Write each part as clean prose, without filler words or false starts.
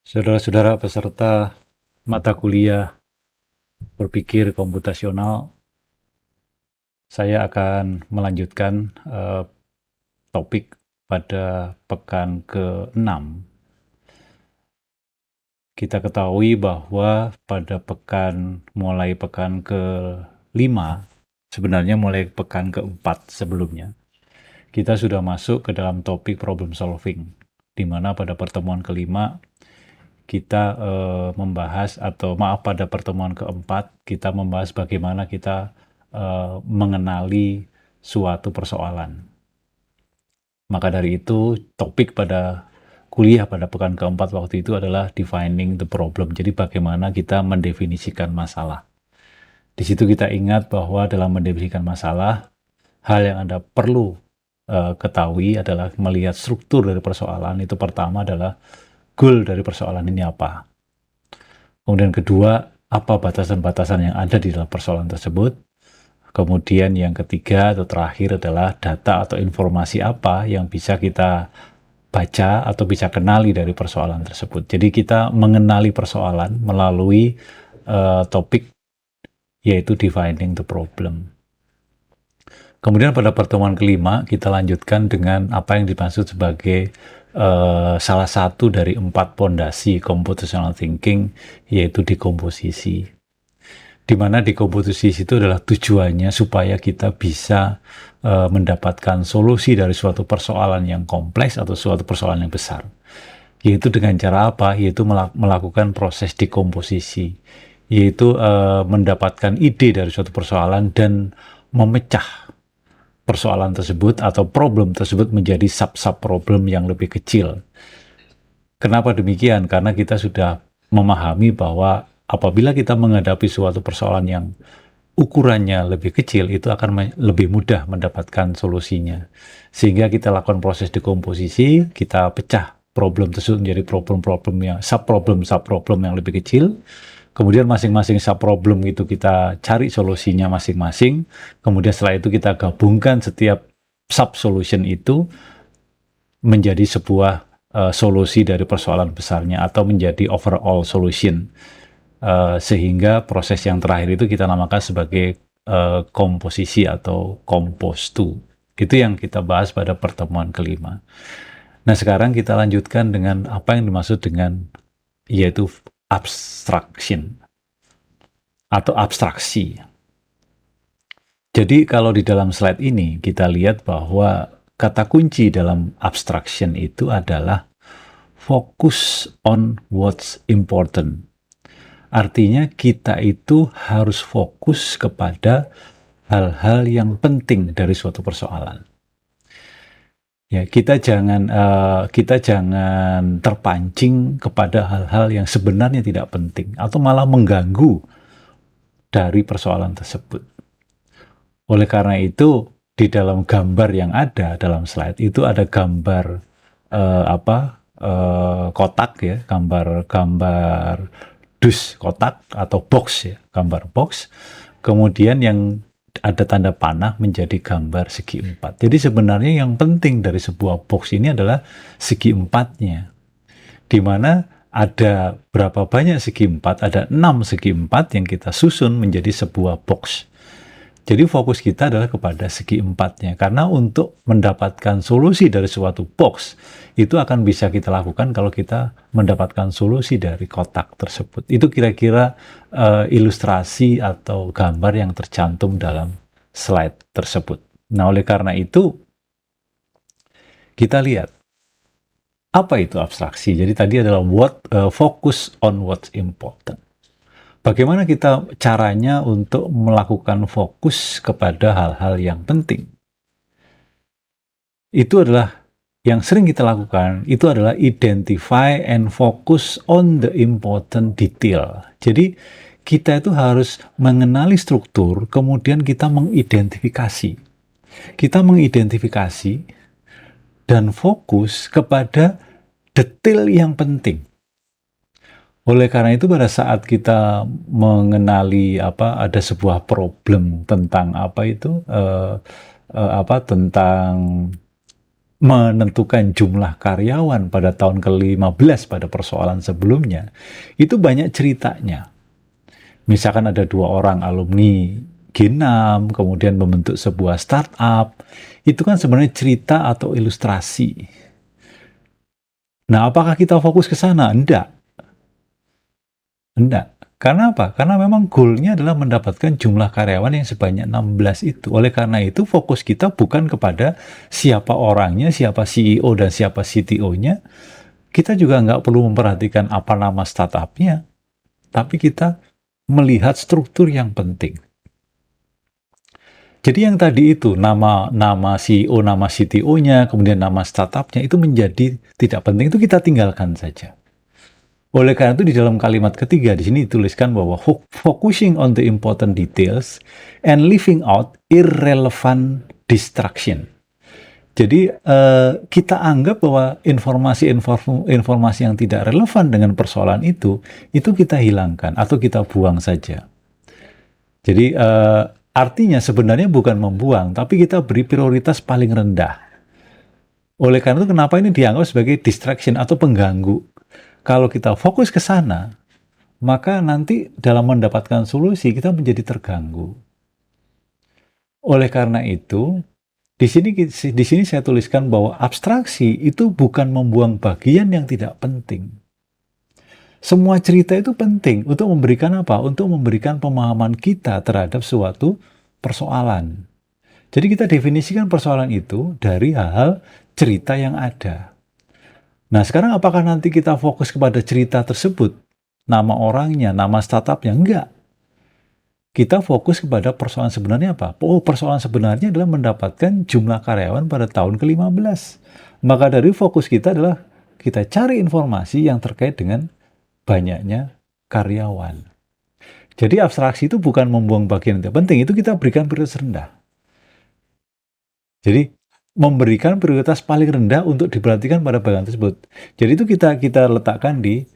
Saudara-saudara peserta mata kuliah berpikir komputasional, saya akan melanjutkan topik pada pekan ke-6. Kita ketahui bahwa pada mulai pekan ke-5, sebenarnya mulai pekan ke-4 sebelumnya, kita sudah masuk ke dalam topik problem solving, di mana pada pertemuan kelima kita pada pertemuan keempat kita membahas bagaimana kita mengenali suatu persoalan. Maka dari itu topik pada kuliah pada pekan keempat waktu itu adalah defining the problem. Jadi bagaimana kita mendefinisikan masalah. Di situ kita ingat bahwa dalam mendefinisikan masalah, hal yang Anda perlu ketahui adalah melihat struktur dari persoalan. Itu pertama adalah goal dari persoalan ini apa. Kemudian kedua, apa batasan-batasan yang ada di dalam persoalan tersebut. Kemudian yang ketiga atau terakhir adalah data atau informasi apa yang bisa kita baca atau bisa kenali dari persoalan tersebut. Jadi kita mengenali persoalan melalui topik yaitu defining the problem. Kemudian pada pertemuan kelima kita lanjutkan dengan apa yang dimaksud sebagai salah satu dari 4 pondasi computational thinking, yaitu dekomposisi. Di mana dekomposisi itu adalah tujuannya supaya kita bisa mendapatkan solusi dari suatu persoalan yang kompleks atau suatu persoalan yang besar. Yaitu dengan cara apa? Yaitu melakukan proses dekomposisi, yaitu mendapatkan ide dari suatu persoalan dan memecah persoalan tersebut atau problem tersebut menjadi sub-sub problem yang lebih kecil. Kenapa demikian? Karena kita sudah memahami bahwa apabila kita menghadapi suatu persoalan yang ukurannya lebih kecil, itu akan lebih mudah mendapatkan solusinya. Sehingga kita lakukan proses dekomposisi, kita pecah problem tersebut menjadi problem-problem yang sub-problem yang lebih kecil. Kemudian masing-masing sub-problem itu kita cari solusinya masing-masing. Kemudian setelah itu kita gabungkan setiap sub-solution itu menjadi sebuah solusi dari persoalan besarnya atau menjadi overall solution. Sehingga proses yang terakhir itu kita namakan sebagai komposisi atau compose to. Itu yang kita bahas pada pertemuan kelima. Nah sekarang kita lanjutkan dengan apa yang dimaksud dengan yaitu abstraction atau abstraksi. Jadi kalau di dalam slide ini kita lihat bahwa kata kunci dalam abstraction itu adalah focus on what's important. Artinya kita itu harus fokus kepada hal-hal yang penting dari suatu persoalan. Ya, kita jangan terpancing kepada hal-hal yang sebenarnya tidak penting atau malah mengganggu dari persoalan tersebut. Oleh karena itu, di dalam gambar yang ada dalam slide itu ada gambar kotak ya, gambar dus kotak atau box ya, gambar box. Kemudian yang ada tanda panah menjadi gambar segi empat. Jadi sebenarnya yang penting dari sebuah box ini adalah segi empatnya. Di mana ada berapa banyak segi empat? Ada 6 segi empat yang kita susun menjadi sebuah box. Jadi fokus kita adalah kepada segi empatnya. Karena untuk mendapatkan solusi dari suatu box, itu akan bisa kita lakukan kalau kita mendapatkan solusi dari kotak tersebut. Itu kira-kira ilustrasi atau gambar yang tercantum dalam slide tersebut. Nah, oleh karena itu, kita lihat apa itu abstraksi. Jadi tadi adalah focus on what's important. Bagaimana kita caranya untuk melakukan fokus kepada hal-hal yang penting? Itu adalah yang sering kita lakukan, itu adalah identify and focus on the important detail. Jadi kita itu harus mengenali struktur, kemudian kita mengidentifikasi. Kita mengidentifikasi dan fokus kepada detail yang penting. Oleh karena itu pada saat kita mengenali ada sebuah problem tentang tentang menentukan jumlah karyawan pada tahun ke-15 pada persoalan sebelumnya, itu banyak ceritanya. Misalkan ada 2 orang alumni G6, kemudian membentuk sebuah startup, itu kan sebenarnya cerita atau ilustrasi. Nah, apakah kita fokus ke sana? Enggak. Karena apa? Karena memang goal-nya adalah mendapatkan jumlah karyawan yang sebanyak 16 itu. Oleh karena itu, fokus kita bukan kepada siapa orangnya, siapa CEO dan siapa CTO-nya. Kita juga nggak perlu memperhatikan apa nama startup-nya, tapi kita melihat struktur yang penting. Jadi yang tadi itu, nama CEO, nama CTO-nya, kemudian nama startup-nya, itu menjadi tidak penting, itu kita tinggalkan saja. Oleh karena itu di dalam kalimat ketiga di sini dituliskan bahwa focusing on the important details and leaving out irrelevant distraction. Jadi kita anggap bahwa informasi yang tidak relevan dengan persoalan itu kita hilangkan atau kita buang saja. Jadi artinya sebenarnya bukan membuang, tapi kita beri prioritas paling rendah. Oleh karena itu kenapa ini dianggap sebagai distraction atau pengganggu? Kalau kita fokus ke sana, maka nanti dalam mendapatkan solusi kita menjadi terganggu. Oleh karena itu, di sini saya tuliskan bahwa abstraksi itu bukan membuang bagian yang tidak penting. Semua cerita itu penting untuk memberikan apa? Untuk memberikan pemahaman kita terhadap suatu persoalan. Jadi kita definisikan persoalan itu dari hal-hal cerita yang ada. Nah, sekarang apakah nanti kita fokus kepada cerita tersebut? Nama orangnya, nama startupnya? Enggak. Kita fokus kepada persoalan sebenarnya apa? Oh, persoalan sebenarnya adalah mendapatkan jumlah karyawan pada tahun ke-15. Maka dari fokus kita adalah kita cari informasi yang terkait dengan banyaknya karyawan. Jadi abstraksi itu bukan membuang bagian yang penting, itu kita berikan prioritas rendah. Jadi memberikan prioritas paling rendah untuk diperhatikan pada bagian tersebut. Jadi itu kita letakkan di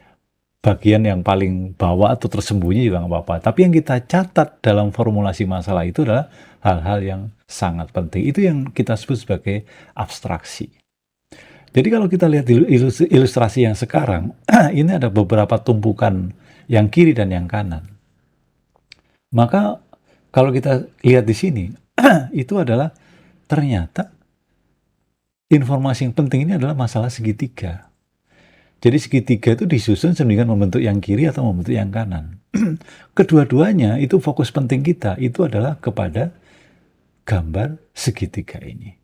bagian yang paling bawah atau tersembunyi juga nggak apa-apa. Tapi yang kita catat dalam formulasi masalah itu adalah hal-hal yang sangat penting. Itu yang kita sebut sebagai abstraksi. Jadi kalau kita lihat di ilustrasi yang sekarang, ini ada beberapa tumpukan yang kiri dan yang kanan. Maka kalau kita lihat di sini, itu adalah ternyata informasi yang penting ini adalah masalah segitiga. Jadi segitiga itu disusun sedemikian membentuk yang kiri atau membentuk yang kanan. Kedua-duanya itu fokus penting kita itu adalah kepada gambar segitiga ini.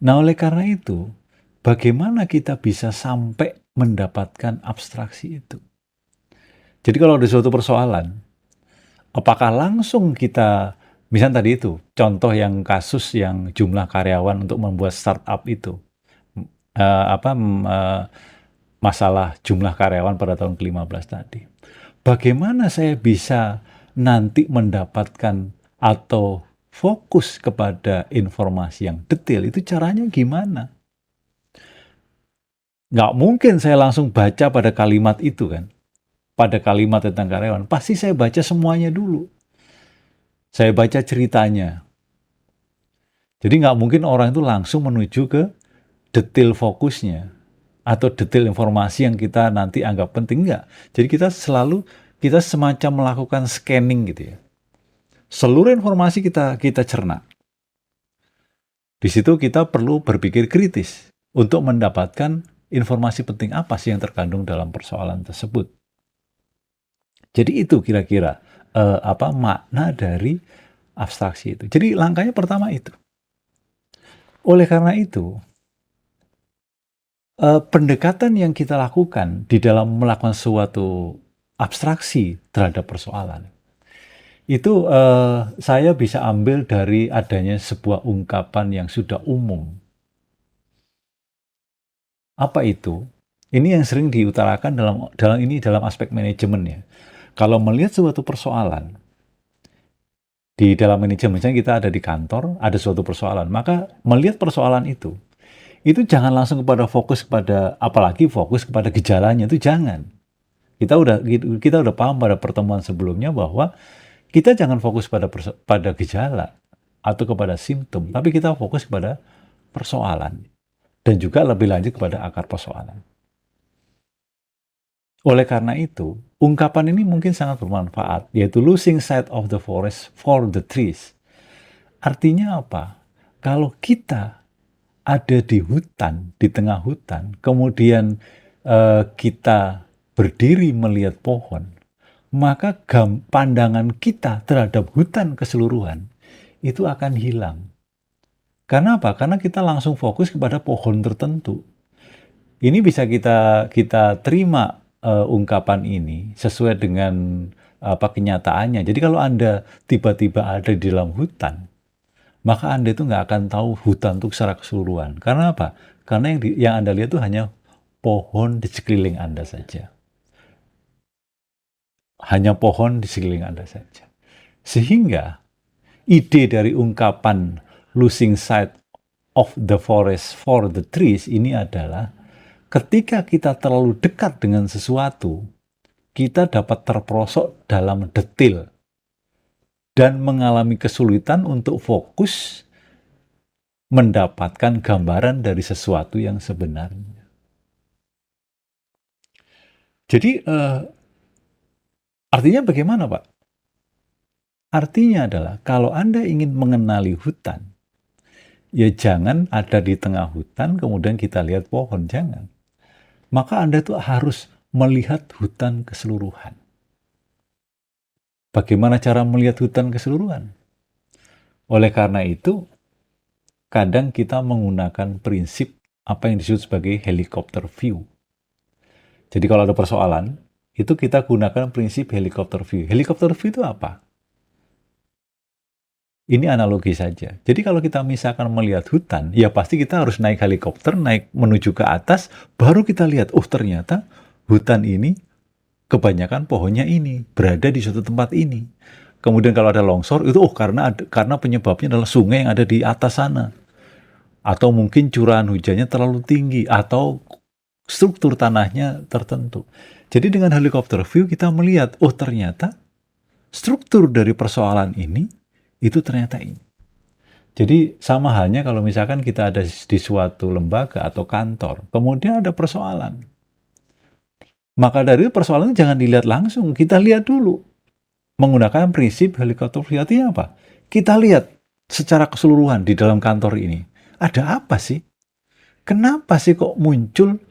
Nah, oleh karena itu, bagaimana kita bisa sampai mendapatkan abstraksi itu? Jadi kalau ada suatu persoalan, apakah langsung kita, misalnya tadi itu, contoh yang kasus yang jumlah karyawan untuk membuat startup itu, masalah jumlah karyawan pada tahun ke-15 tadi. Bagaimana saya bisa nanti mendapatkan atau fokus kepada informasi yang detail, itu caranya gimana? Nggak mungkin saya langsung baca pada kalimat itu kan. Pada kalimat tentang karyawan, pasti saya baca semuanya dulu. Saya baca ceritanya. Jadi nggak mungkin orang itu langsung menuju ke detail fokusnya atau detail informasi yang kita nanti anggap penting. Enggak. Jadi kita semacam melakukan scanning gitu ya. Seluruh informasi kita cerna. Di situ kita perlu berpikir kritis untuk mendapatkan informasi penting apa sih yang terkandung dalam persoalan tersebut. Jadi itu kira-kira makna dari abstraksi itu. Jadi langkahnya pertama itu. Oleh karena itu, pendekatan yang kita lakukan di dalam melakukan suatu abstraksi terhadap persoalan, itu saya bisa ambil dari adanya sebuah ungkapan yang sudah umum. Apa itu? Ini yang sering diutarakan dalam aspek manajemen ya. Kalau melihat suatu persoalan, di dalam manajemen, misalnya kita ada di kantor, ada suatu persoalan, maka melihat persoalan itu jangan langsung fokus kepada gejalanya, itu jangan. Kita udah paham pada pertemuan sebelumnya bahwa kita jangan fokus pada gejala atau kepada simptom, tapi kita fokus kepada persoalan. dan juga lebih lanjut kepada akar persoalan. Oleh karena itu, ungkapan ini mungkin sangat bermanfaat, yaitu losing sight of the forest for the trees. Artinya apa? Kalau kita ada di hutan, di tengah hutan, kemudian kita berdiri melihat pohon, maka pandangan kita terhadap hutan keseluruhan itu akan hilang. Karena apa? Karena kita langsung fokus kepada pohon tertentu. Ini bisa kita terima ungkapan ini sesuai dengan kenyataannya. Jadi kalau Anda tiba-tiba ada di dalam hutan, maka Anda itu nggak akan tahu hutan itu secara keseluruhan. Karena apa? Karena yang Anda lihat itu hanya pohon di sekeliling Anda saja. Hanya pohon di sekeliling Anda saja. Sehingga ide dari ungkapan losing sight of the forest for the trees ini adalah ketika kita terlalu dekat dengan sesuatu, kita dapat terperosok dalam detail dan mengalami kesulitan untuk fokus mendapatkan gambaran dari sesuatu yang sebenarnya. Jadi artinya bagaimana, Pak? Artinya adalah kalau Anda ingin mengenali hutan, ya jangan ada di tengah hutan kemudian kita lihat pohon, jangan. Maka Anda tuh harus melihat hutan keseluruhan. Bagaimana cara melihat hutan keseluruhan? Oleh karena itu, kadang kita menggunakan prinsip apa yang disebut sebagai helicopter view. Jadi kalau ada persoalan, itu kita gunakan prinsip helicopter view. Helicopter view itu apa? Ini analogi saja. Jadi kalau kita misalkan melihat hutan, ya pasti kita harus naik helikopter, naik menuju ke atas, baru kita lihat, oh ternyata hutan ini kebanyakan pohonnya ini, berada di suatu tempat ini. Kemudian kalau ada longsor, itu karena penyebabnya adalah sungai yang ada di atas sana. Atau mungkin curahan hujannya terlalu tinggi, atau struktur tanahnya tertentu. Jadi dengan helicopter view kita melihat, oh ternyata struktur dari persoalan ini itu ternyata ini. Jadi sama halnya kalau misalkan kita ada di suatu lembaga atau kantor, kemudian ada persoalan. Maka dari persoalan itu jangan dilihat langsung, kita lihat dulu. Menggunakan prinsip helikopter view artinya apa? Kita lihat secara keseluruhan di dalam kantor ini. Ada apa sih? Kenapa sih kok muncul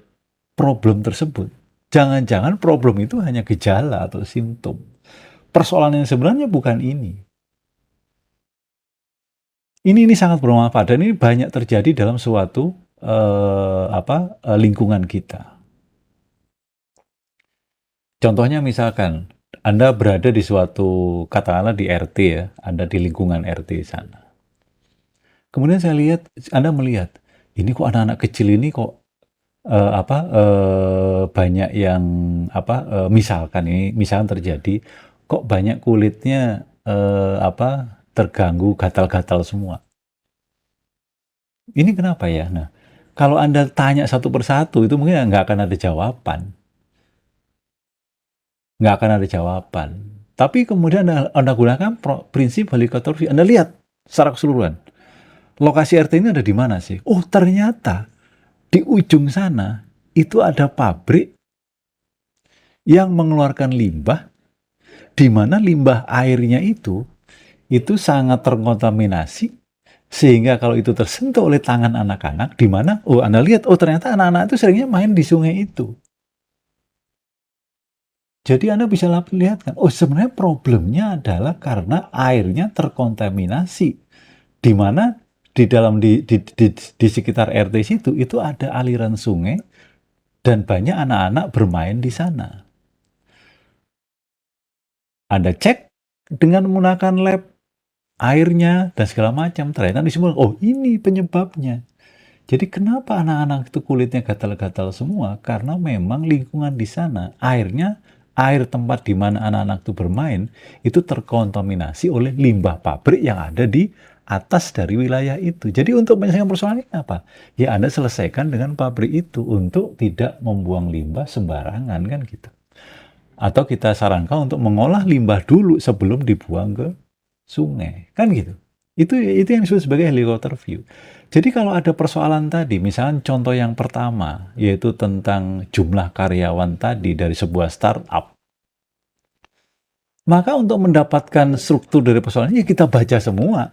problem tersebut? Jangan-jangan problem itu hanya gejala atau simptom. Persoalan yang sebenarnya bukan ini. Ini sangat bermanfaat dan ini banyak terjadi dalam suatu lingkungan kita. Contohnya misalkan Anda berada di suatu, katakanlah di RT ya, Anda di lingkungan RT sana. Kemudian Anda melihat, ini kok anak-anak kecil ini kok banyak yang misalkan terjadi, kok banyak kulitnya terganggu, gatal-gatal semua. Ini kenapa ya? Nah, kalau Anda tanya satu persatu, itu mungkin nggak akan ada jawaban. Nggak akan ada jawaban. Tapi kemudian Anda gunakan prinsip helikopter view. Anda lihat secara keseluruhan. Lokasi RT ini ada di mana sih? Oh, ternyata di ujung sana itu ada pabrik yang mengeluarkan limbah, di mana limbah airnya itu sangat terkontaminasi, sehingga kalau itu tersentuh oleh tangan anak-anak, di mana, Anda lihat, ternyata anak-anak itu seringnya main di sungai itu. Jadi Anda bisa lihat kan, sebenarnya problemnya adalah karena airnya terkontaminasi, di mana di sekitar RT itu ada aliran sungai, dan banyak anak-anak bermain di sana. Anda cek dengan menggunakan lab, airnya, dan segala macam. Ternyata disimpulkan, ini penyebabnya. Jadi kenapa anak-anak itu kulitnya gatal-gatal semua? Karena memang lingkungan di sana, air tempat di mana anak-anak itu bermain, itu terkontaminasi oleh limbah pabrik yang ada di atas dari wilayah itu. Jadi untuk menyelesaikan persoalan ini apa? Ya Anda selesaikan dengan pabrik itu untuk tidak membuang limbah sembarangan, kan gitu. Atau kita sarankan untuk mengolah limbah dulu sebelum dibuang ke sungai, kan gitu. Itu yang disebut sebagai helicopter view. Jadi kalau ada persoalan tadi, misalnya contoh yang pertama, yaitu tentang jumlah karyawan tadi dari sebuah startup, maka untuk mendapatkan struktur dari persoalan ini, ya kita baca semua.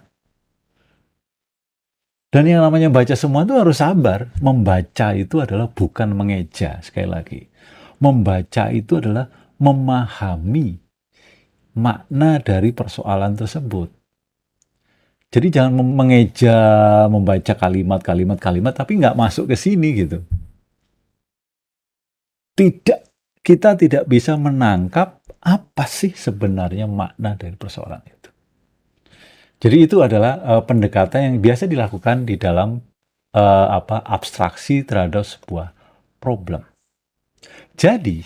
Dan yang namanya baca semua itu harus sabar. Membaca itu adalah bukan mengeja, sekali lagi. Membaca itu adalah memahami makna dari persoalan tersebut. Jadi jangan mengeja, membaca kalimat, tapi nggak masuk ke sini gitu. Tidak, kita tidak bisa menangkap apa sih sebenarnya makna dari persoalan itu. Jadi itu adalah pendekatan yang biasa dilakukan di dalam abstraksi terhadap sebuah problem. Jadi,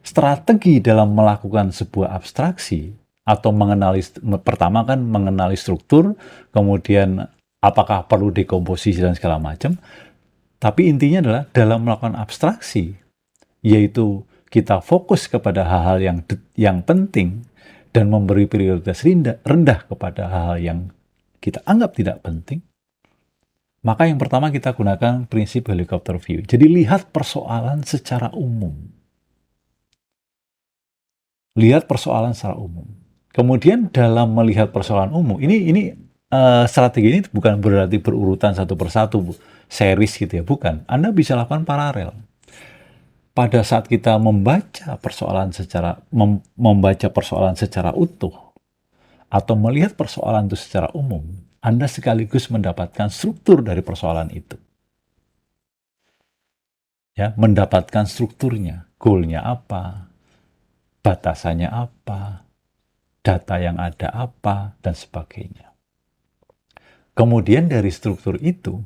strategi dalam melakukan sebuah abstraksi atau pertama kan mengenali struktur, kemudian apakah perlu dekomposisi dan segala macam. Tapi intinya adalah dalam melakukan abstraksi, yaitu kita fokus kepada hal-hal yang penting dan memberi prioritas rendah kepada hal-hal yang kita anggap tidak penting. Maka yang pertama kita gunakan prinsip helicopter view. Jadi lihat persoalan secara umum. Lihat persoalan secara umum. Kemudian dalam melihat persoalan umum, ini strategi ini bukan berarti berurutan satu persatu, series gitu ya, bukan. Anda bisa lakukan paralel. Pada saat kita membaca persoalan secara utuh atau melihat persoalan itu secara umum, Anda sekaligus mendapatkan struktur dari persoalan itu. Ya, mendapatkan strukturnya, goalnya apa, batasannya apa, data yang ada apa, dan sebagainya. Kemudian dari struktur itu,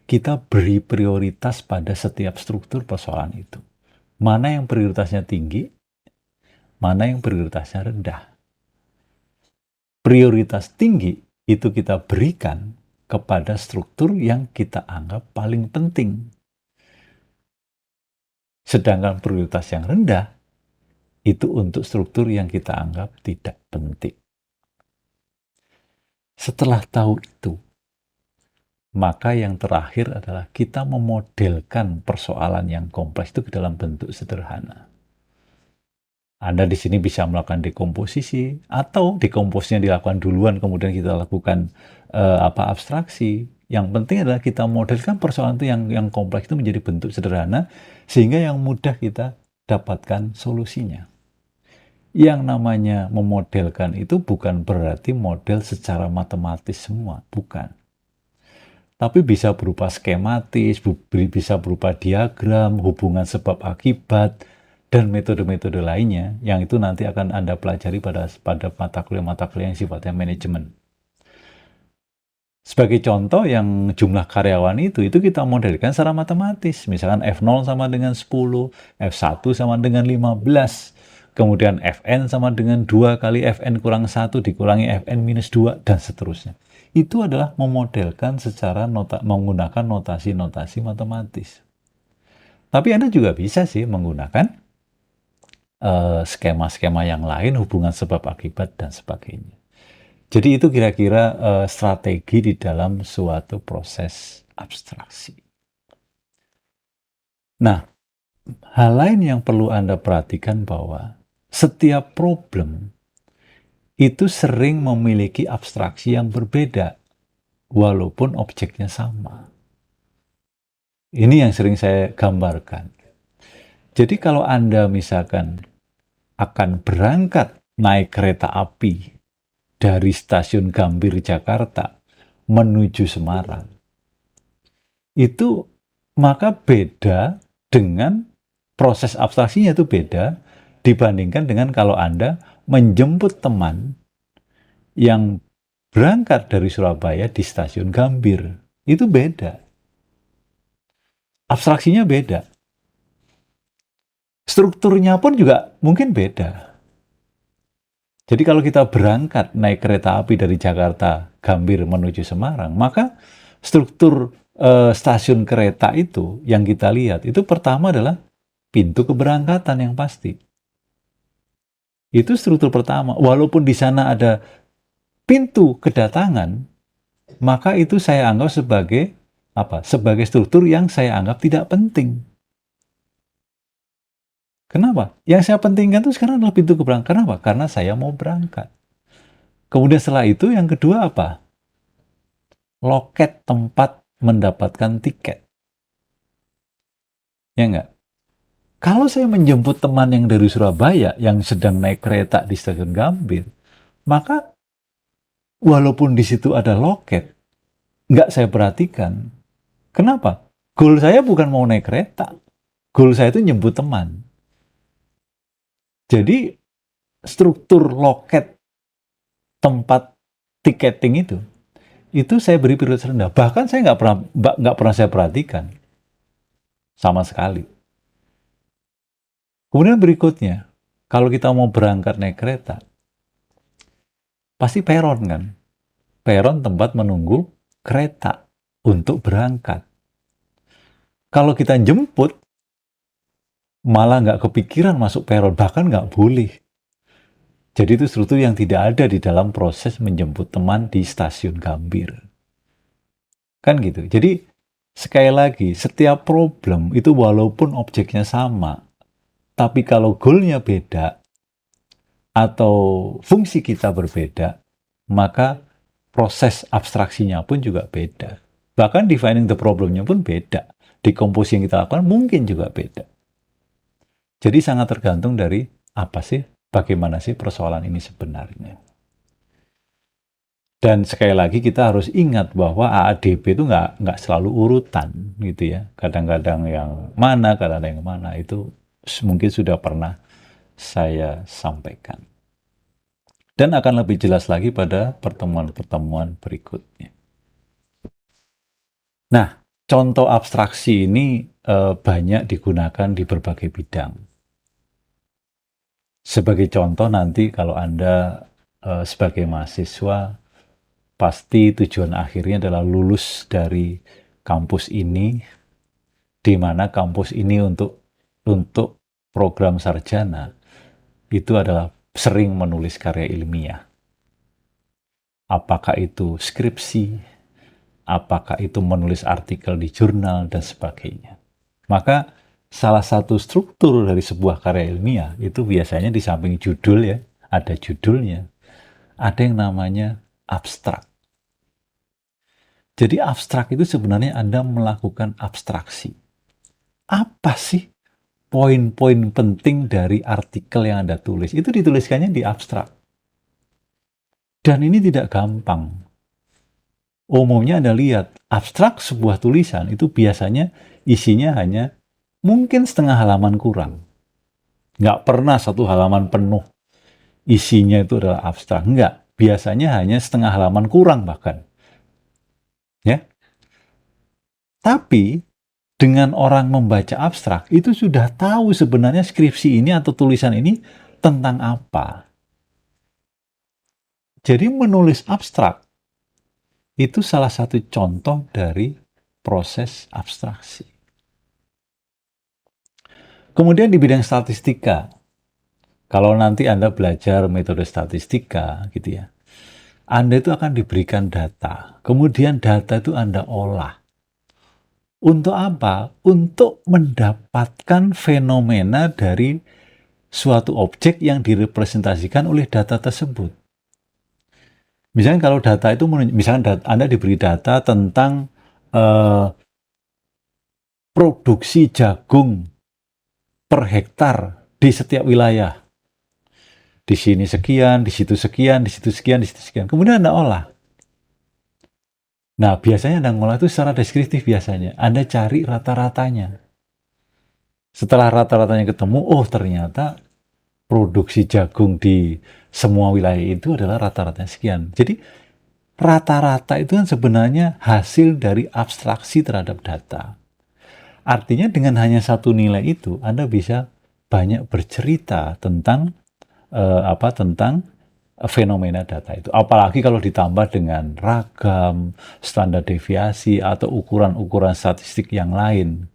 kita beri prioritas pada setiap struktur persoalan itu. Mana yang prioritasnya tinggi, mana yang prioritasnya rendah. Prioritas tinggi itu kita berikan kepada struktur yang kita anggap paling penting. Sedangkan prioritas yang rendah itu untuk struktur yang kita anggap tidak penting. Setelah tahu itu, maka yang terakhir adalah kita memodelkan persoalan yang kompleks itu ke dalam bentuk sederhana. Anda di sini bisa melakukan dekomposisi, atau dekomposisinya dilakukan duluan, kemudian kita lakukan abstraksi. Yang penting adalah kita modelkan persoalan itu yang kompleks itu menjadi bentuk sederhana, sehingga yang mudah kita dapatkan solusinya. Yang namanya memodelkan itu bukan berarti model secara matematis semua, bukan. Tapi bisa berupa skematis, bisa berupa diagram, hubungan sebab akibat, dan metode-metode lainnya yang itu nanti akan Anda pelajari pada mata kuliah yang sifatnya manajemen. Sebagai contoh, yang jumlah karyawan itu kita modelkan secara matematis. Misalkan F0 sama dengan 10, F1 sama dengan 15, kemudian Fn sama dengan 2 kali Fn kurang 1 dikurangi Fn minus 2, dan seterusnya. Itu adalah memodelkan secara menggunakan notasi-notasi matematis. Tapi Anda juga bisa sih menggunakan skema-skema yang lain, hubungan sebab akibat, dan sebagainya. Jadi itu kira-kira strategi di dalam suatu proses abstraksi. Nah, hal lain yang perlu Anda perhatikan bahwa setiap problem itu sering memiliki abstraksi yang berbeda, walaupun objeknya sama. Ini yang sering saya gambarkan. Jadi kalau Anda misalkan akan berangkat naik kereta api dari stasiun Gambir, Jakarta, menuju Semarang, itu maka beda dengan proses abstraksinya, itu beda dibandingkan dengan kalau Anda menjemput teman yang berangkat dari Surabaya di stasiun Gambir. Itu beda. Abstraksinya beda. Strukturnya pun juga mungkin beda. Jadi kalau kita berangkat naik kereta api dari Jakarta Gambir menuju Semarang, maka struktur stasiun kereta itu yang kita lihat itu pertama adalah pintu keberangkatan yang pasti. Itu struktur pertama. Walaupun di sana ada pintu kedatangan, maka itu saya anggap sebagai apa? Sebagai struktur yang saya anggap tidak penting. Kenapa? Yang saya pentingkan itu sekarang adalah pintu keberangkatan. Kenapa? Karena saya mau berangkat. Kemudian setelah itu yang kedua apa? Loket tempat mendapatkan tiket. Ya enggak? Kalau saya menjemput teman yang dari Surabaya yang sedang naik kereta di stasiun Gambir, maka walaupun di situ ada loket, nggak saya perhatikan. Kenapa? Goal saya bukan mau naik kereta. Goal saya itu jemput teman. Jadi struktur loket tempat tiketing itu saya beri prioritas rendah. Bahkan saya nggak pernah saya perhatikan sama sekali. Kemudian berikutnya, kalau kita mau berangkat naik kereta, pasti peron kan? Peron tempat menunggu kereta untuk berangkat. Kalau kita jemput, malah nggak kepikiran masuk peron, bahkan nggak boleh. Jadi itu struktur yang tidak ada di dalam proses menjemput teman di stasiun Gambir. Kan gitu. Jadi sekali lagi, setiap problem itu walaupun objeknya sama, tapi kalau goalnya beda atau fungsi kita berbeda, maka proses abstraksinya pun juga beda. Bahkan defining the problemnya pun beda. Dekomposisi yang kita lakukan mungkin juga beda. Jadi sangat tergantung dari apa sih, bagaimana sih persoalan ini sebenarnya. Dan sekali lagi kita harus ingat bahwa AADB itu nggak selalu urutan gitu ya. Kadang-kadang yang mana, kadang-kadang yang mana, itu mungkin sudah pernah saya sampaikan. Dan akan lebih jelas lagi pada pertemuan-pertemuan berikutnya. Nah, contoh abstraksi ini banyak digunakan di berbagai bidang. Sebagai contoh nanti kalau Anda sebagai mahasiswa, pasti tujuan akhirnya adalah lulus dari kampus ini, di mana kampus ini untuk program sarjana itu adalah sering menulis karya ilmiah. Apakah itu skripsi, apakah itu menulis artikel di jurnal, dan sebagainya. Maka salah satu struktur dari sebuah karya ilmiah itu biasanya di samping judul ya, ada judulnya, ada yang namanya abstrak. Jadi abstrak itu sebenarnya Anda melakukan abstraksi. Apa sih poin-poin penting dari artikel yang Anda tulis? Itu dituliskannya di abstrak. Dan ini tidak gampang. Umumnya Anda lihat, abstrak sebuah tulisan itu biasanya isinya hanya mungkin setengah halaman kurang. Nggak pernah satu halaman penuh isinya itu adalah abstrak. Nggak. Biasanya hanya setengah halaman kurang bahkan. Ya. Tapi dengan orang membaca abstrak, itu sudah tahu sebenarnya skripsi ini atau tulisan ini tentang apa. Jadi menulis abstrak itu salah satu contoh dari proses abstraksi. Kemudian di bidang statistika, kalau nanti Anda belajar metode statistika gitu ya, Anda itu akan diberikan data. Kemudian data itu Anda olah. Untuk apa? Untuk mendapatkan fenomena dari suatu objek yang direpresentasikan oleh data tersebut. Misalnya kalau data itu, misalnya Anda diberi data tentang produksi jagung per hektar di setiap wilayah. Di sini sekian, di situ sekian, di situ sekian, di situ sekian. Kemudian Anda olah. Nah, biasanya Anda ngolah itu secara deskriptif biasanya. Anda cari rata-ratanya. Setelah rata-ratanya ketemu, oh ternyata produksi jagung di semua wilayah itu adalah rata-ratanya sekian. Jadi, rata-rata itu kan sebenarnya hasil dari abstraksi terhadap data. Artinya dengan hanya satu nilai itu, Anda bisa banyak bercerita tentang tentang fenomena data itu. Apalagi kalau ditambah dengan ragam, standar deviasi, atau ukuran-ukuran statistik yang lain,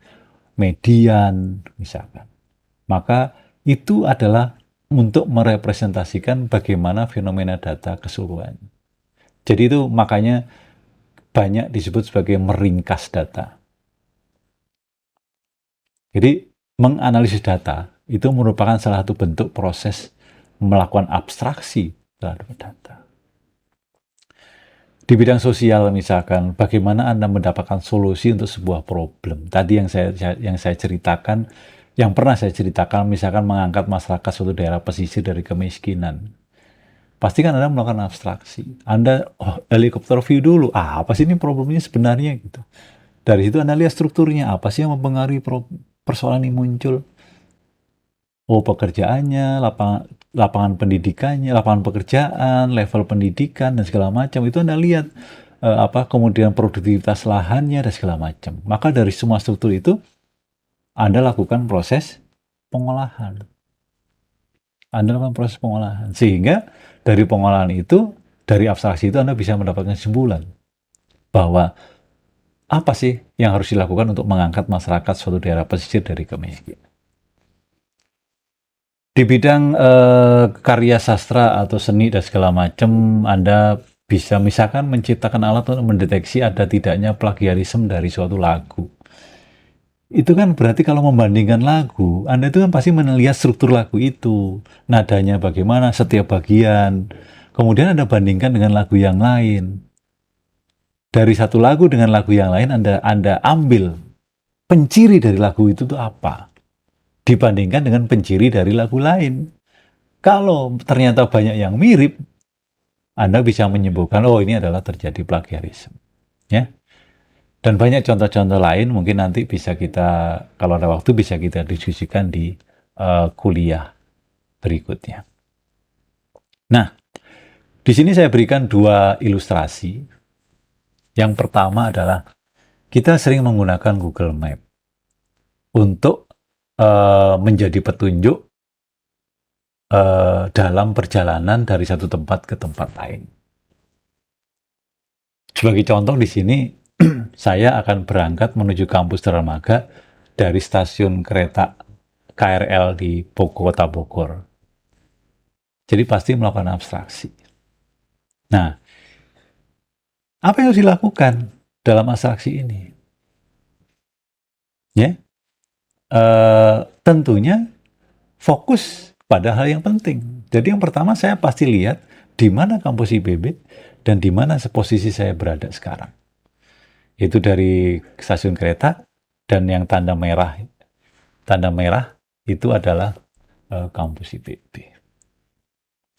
median misalkan. Maka itu adalah untuk merepresentasikan bagaimana fenomena data keseluruhan. Jadi itu makanya banyak disebut sebagai meringkas data. Jadi menganalisis data itu merupakan salah satu bentuk proses melakukan abstraksi terhadap data. Di bidang sosial misalkan, bagaimana Anda mendapatkan solusi untuk sebuah problem. Tadi yang saya ceritakan, yang pernah saya ceritakan, misalkan mengangkat masyarakat suatu daerah pesisir dari kemiskinan. Pasti kan Anda melakukan abstraksi. Anda helikopter view dulu, apa sih ini problemnya sebenarnya gitu. Dari situ Anda lihat strukturnya, apa sih yang mempengaruhi persoalan ini muncul. Oh, pekerjaannya, lapangan pendidikannya, lapangan pekerjaan, level pendidikan dan segala macam itu Anda lihat kemudian produktivitas lahannya dan segala macam. Maka dari semua struktur itu Anda lakukan proses pengolahan. Anda lakukan proses pengolahan sehingga dari pengolahan itu, dari abstraksi itu Anda bisa mendapatkan kesimpulan bahwa apa sih yang harus dilakukan untuk mengangkat masyarakat suatu daerah pesisir dari kemiskinan. Di bidang karya sastra atau seni dan segala macam, Anda bisa misalkan menciptakan alat untuk mendeteksi ada tidaknya plagiarisme dari suatu lagu. Itu kan berarti kalau membandingkan lagu, Anda itu kan pasti melihat struktur lagu itu, nadanya bagaimana, setiap bagian. Kemudian Anda bandingkan dengan lagu yang lain. Dari satu lagu dengan lagu yang lain, Anda ambil penciri dari lagu itu tuh apa? Dibandingkan dengan penciri dari lagu lain. Kalau ternyata banyak yang mirip, Anda bisa menyimpulkan, oh ini adalah terjadi plagiarisme. Ya. Dan banyak contoh-contoh lain, mungkin nanti bisa kita, kalau ada waktu, bisa kita diskusikan di kuliah berikutnya. Nah, di sini saya berikan dua ilustrasi. Yang pertama adalah, kita sering menggunakan Google Map untuk menjadi petunjuk dalam perjalanan dari satu tempat ke tempat lain. Sebagai contoh di sini, saya akan berangkat menuju kampus Dermaga dari stasiun kereta KRL di Kota Bogor. Jadi pasti melakukan abstraksi. Nah, apa yang harus dilakukan dalam abstraksi ini? Ya, tentunya fokus pada hal yang penting. Jadi yang pertama saya pasti lihat di mana kampus IPB dan di mana posisi saya berada sekarang. Itu dari stasiun kereta dan yang tanda merah itu adalah kampus IPB.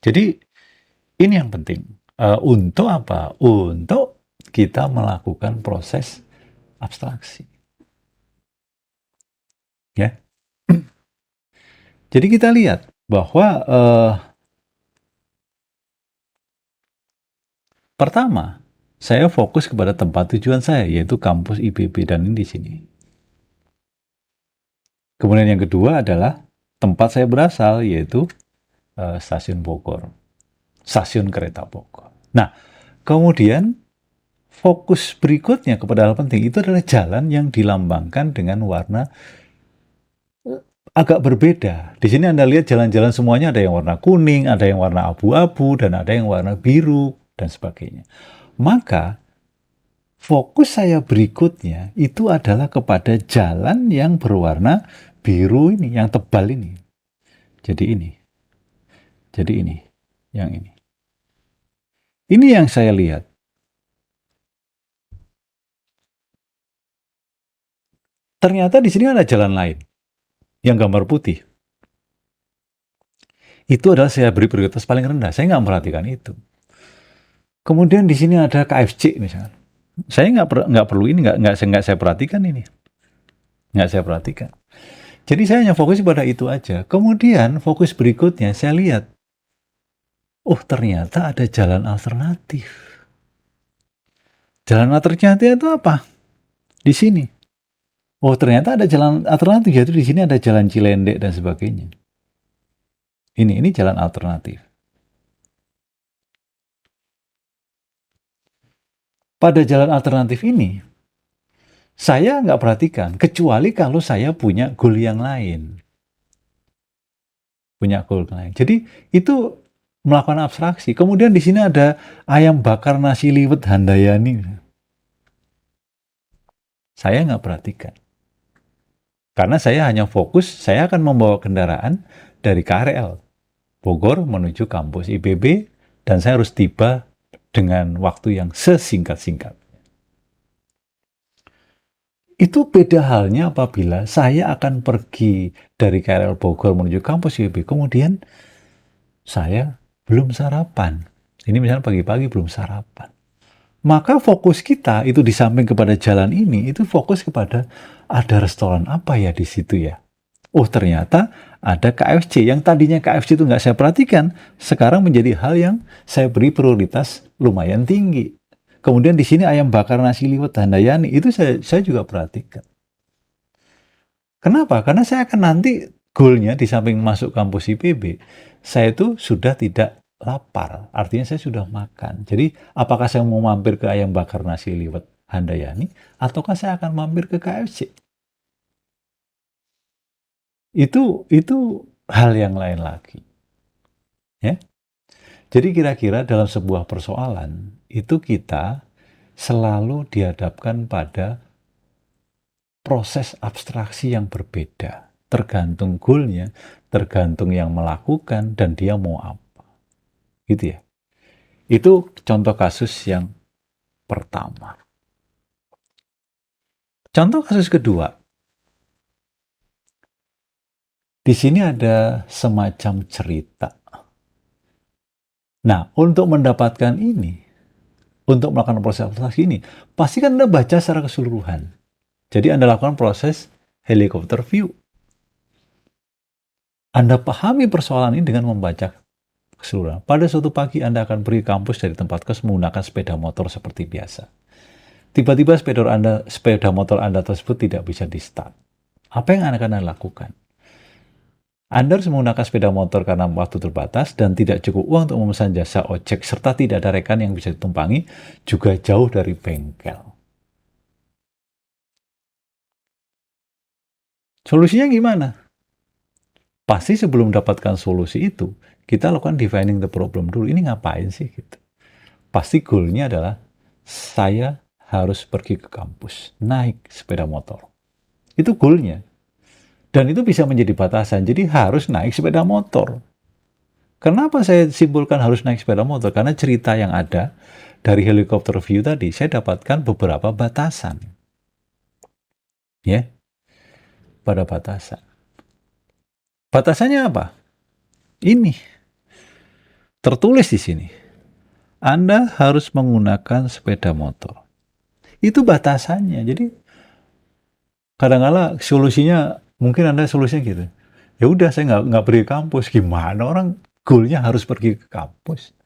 Jadi ini yang penting. Untuk apa? Untuk kita melakukan proses abstraksi. Ya. Jadi kita lihat bahwa pertama, saya fokus kepada tempat tujuan saya, yaitu kampus IPB dan ini di sini. Kemudian yang kedua adalah tempat saya berasal, yaitu stasiun Bogor, stasiun kereta Bogor. Nah, kemudian fokus berikutnya kepada hal penting itu adalah jalan yang dilambangkan dengan warna agak berbeda. Di sini Anda lihat jalan-jalan semuanya ada yang warna kuning, ada yang warna abu-abu, dan ada yang warna biru, dan sebagainya. Maka, fokus saya berikutnya itu adalah kepada jalan yang berwarna biru ini, yang tebal ini. Jadi ini. Jadi ini. Yang ini. Ini yang saya lihat. Ternyata di sini ada jalan lain yang gambar putih. Itu adalah saya beri prioritas paling rendah. Saya nggak memperhatikan itu. Kemudian di sini ada KFC misalnya. Saya nggak perlu ini, nggak saya perhatikan ini. Nggak saya perhatikan. Jadi saya hanya fokus pada itu aja. Kemudian fokus berikutnya saya lihat. Oh ternyata ada jalan alternatif. Jalan alternatif itu apa? Di sini. Oh ternyata ada jalan alternatif, yaitu di sini ada jalan Cilendek dan sebagainya. Ini jalan alternatif. Pada jalan alternatif ini, saya nggak perhatikan, kecuali kalau saya punya goal yang lain. Punya goal lain. Jadi itu melakukan abstraksi. Kemudian di sini ada ayam bakar nasi liwet Handayani. Saya nggak perhatikan. Karena saya hanya fokus, saya akan membawa kendaraan dari KRL Bogor menuju kampus IPB, dan saya harus tiba dengan waktu yang sesingkat-singkat. Itu beda halnya apabila saya akan pergi dari KRL Bogor menuju kampus IPB, kemudian saya belum sarapan. Ini misalnya pagi-pagi belum sarapan. Maka fokus kita itu di samping kepada jalan ini, itu fokus kepada ada restoran apa ya di situ ya. Oh ternyata ada KFC, yang tadinya KFC itu nggak saya perhatikan, sekarang menjadi hal yang saya beri prioritas lumayan tinggi. Kemudian di sini ayam bakar nasi liwet Handayani, itu saya juga perhatikan. Kenapa? Karena saya akan nanti goalnya di samping masuk kampus IPB, saya itu sudah tidak lapar, artinya saya sudah makan. Jadi apakah saya mau mampir ke ayam bakar nasi liwet Handayani, ataukah saya akan mampir ke KFC? Itu hal yang lain lagi. Ya. Jadi kira-kira dalam sebuah persoalan, itu kita selalu dihadapkan pada proses abstraksi yang berbeda. Tergantung goalnya, tergantung yang melakukan, dan dia mau apa. Gitu ya. Itu contoh kasus yang pertama. Contoh kasus kedua. Di sini ada semacam cerita. Nah, untuk mendapatkan ini, untuk melakukan proses abstraksi ini, pasti kan Anda baca secara keseluruhan. Jadi Anda lakukan proses helikopter view. Anda pahami persoalan ini dengan membaca keseluruhan. Pada suatu pagi Anda akan pergi kampus dari tempat kos menggunakan sepeda motor seperti biasa. Tiba-tiba sepeda motor Anda tersebut tidak bisa di-start. Apa yang akan Anda lakukan? Anda harus menggunakan sepeda motor karena waktu terbatas dan tidak cukup uang untuk memesan jasa ojek, serta tidak ada rekan yang bisa ditumpangi, juga jauh dari bengkel. Solusinya gimana? Pasti sebelum mendapatkan solusi itu, kita lakukan defining the problem dulu. Ini ngapain sih? Gitu. Pasti goalnya adalah saya harus pergi ke kampus, naik sepeda motor. Itu goalnya. Dan itu bisa menjadi batasan, jadi harus naik sepeda motor. Kenapa saya simpulkan harus naik sepeda motor? Karena cerita yang ada dari helikopter view tadi, saya dapatkan beberapa batasan. Ya, pada batasan. Batasannya apa? Ini. Tertulis di sini. Anda harus menggunakan sepeda motor. Itu batasannya. Jadi kadang-kala solusinya, mungkin Anda solusinya gitu. Ya udah saya nggak pergi ke kampus. Gimana orang goalnya harus pergi ke kampus?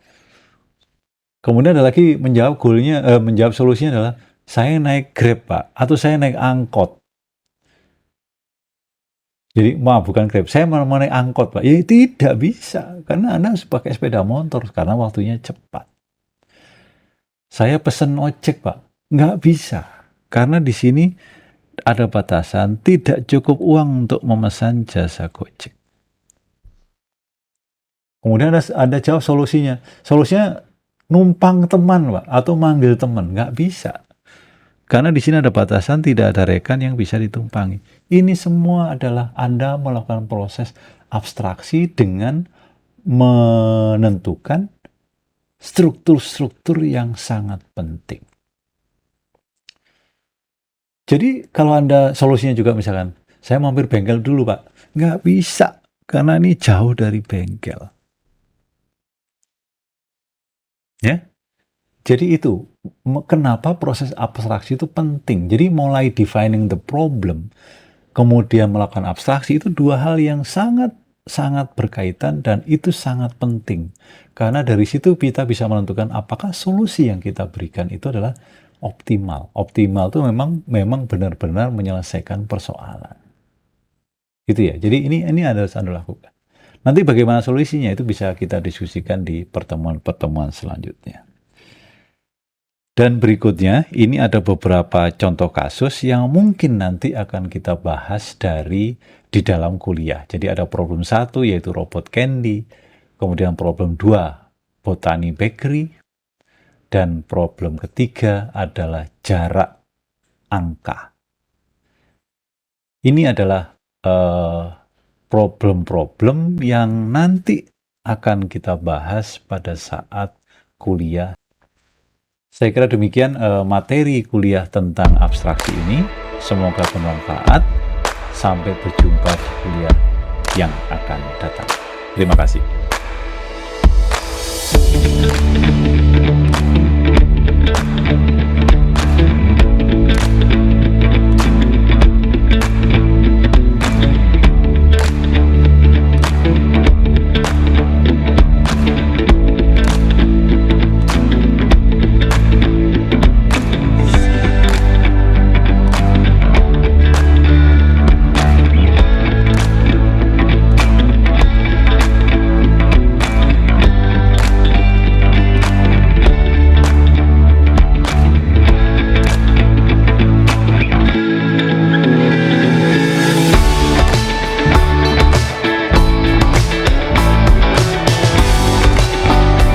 Kemudian ada lagi menjawab solusinya adalah saya naik Grab Pak, atau saya naik angkot. Jadi maaf bukan Grab, saya mau naik angkot Pak. Ya tidak bisa, karena Anda harus pakai sepeda motor karena waktunya cepat. Saya pesen ojek Pak, nggak bisa, karena di sini ada batasan tidak cukup uang untuk memesan jasa Gojek. Kemudian ada jawab solusinya. Solusinya numpang teman Pak, atau manggil teman, nggak bisa. Karena di sini ada batasan tidak ada rekan yang bisa ditumpangi. Ini semua adalah Anda melakukan proses abstraksi dengan menentukan struktur-struktur yang sangat penting. Jadi kalau Anda solusinya juga misalkan, saya mampir bengkel dulu Pak. Nggak bisa, karena ini jauh dari bengkel. Ya, jadi itu kenapa proses abstraksi itu penting. Jadi mulai defining the problem, kemudian melakukan abstraksi, itu dua hal yang sangat berkaitan dan itu sangat penting. Karena dari situ kita bisa menentukan apakah solusi yang kita berikan itu adalah optimal. Optimal itu memang benar-benar menyelesaikan persoalan. Gitu ya. Jadi ini harus Anda lakukan. Nanti bagaimana solusinya itu bisa kita diskusikan di pertemuan-pertemuan selanjutnya. Dan berikutnya, ini ada beberapa contoh kasus yang mungkin nanti akan kita bahas di dalam kuliah. Jadi ada problem 1 yaitu robot Candy. Kemudian problem 2, botani bakery. Dan problem ketiga adalah jarak angka. Ini adalah problem-problem yang nanti akan kita bahas pada saat kuliah. Saya kira demikian materi kuliah tentang abstraksi ini. Semoga bermanfaat. Sampai berjumpa di kuliah yang akan datang. Terima kasih.